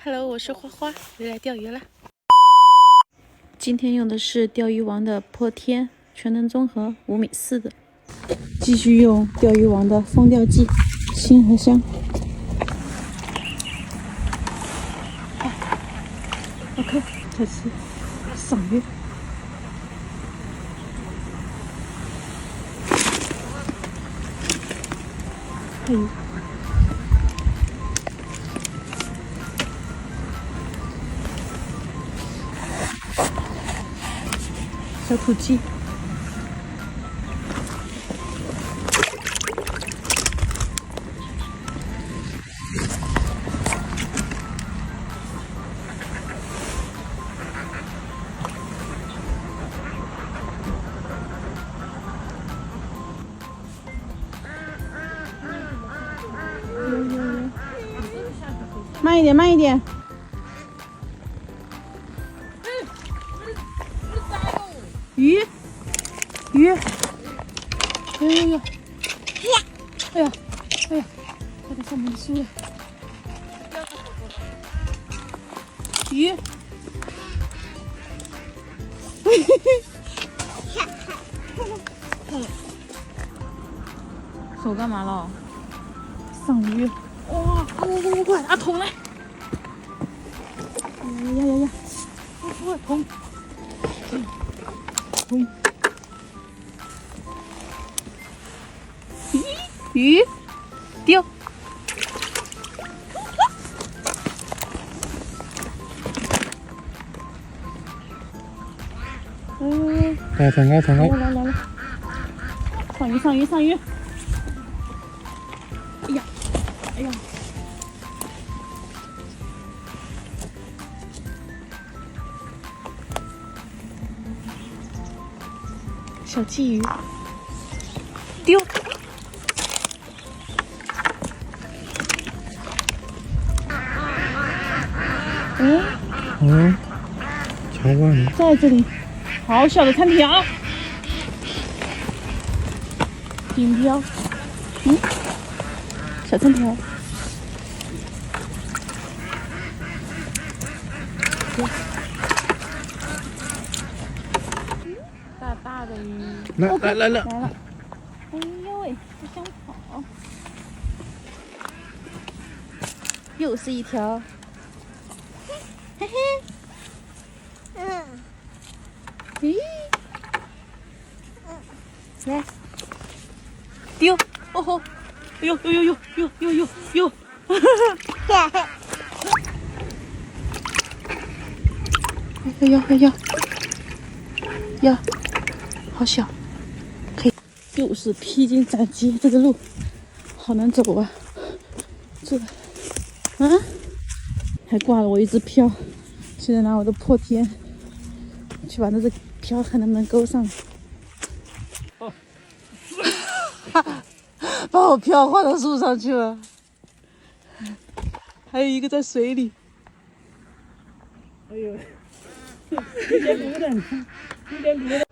Hello， 我是花花，又来钓鱼了。今天用的是钓鱼王的破天全能综合5.4米的，继续用钓鱼王的风钓剂星河香。OK， 开始赏鱼。还有。小土鸡，慢一点，慢一点。鱼，鱼，哎呀，哎呀，哎呀，它在上面输了。鱼，手干嘛了？上鱼，哇，快，拿桶来！呀，桶，桶。鱼丢，来，上鱼！哎呀！小鲫鱼丢。瞧吧你，在这里，好小的餐条，顶漂，小餐条，大的鱼，来了，哎呦喂，不想跑，又是一条，嘿嘿，咦，来，丢，哦吼，哎呦，呀，好小，可以，又是披荆斩棘，这个路好难走啊，这，还挂了我一只漂，现在拿我的破天去把那只漂看能不能勾上。把我漂换到树上去了，还有一个在水里。哎呦，有点卤的，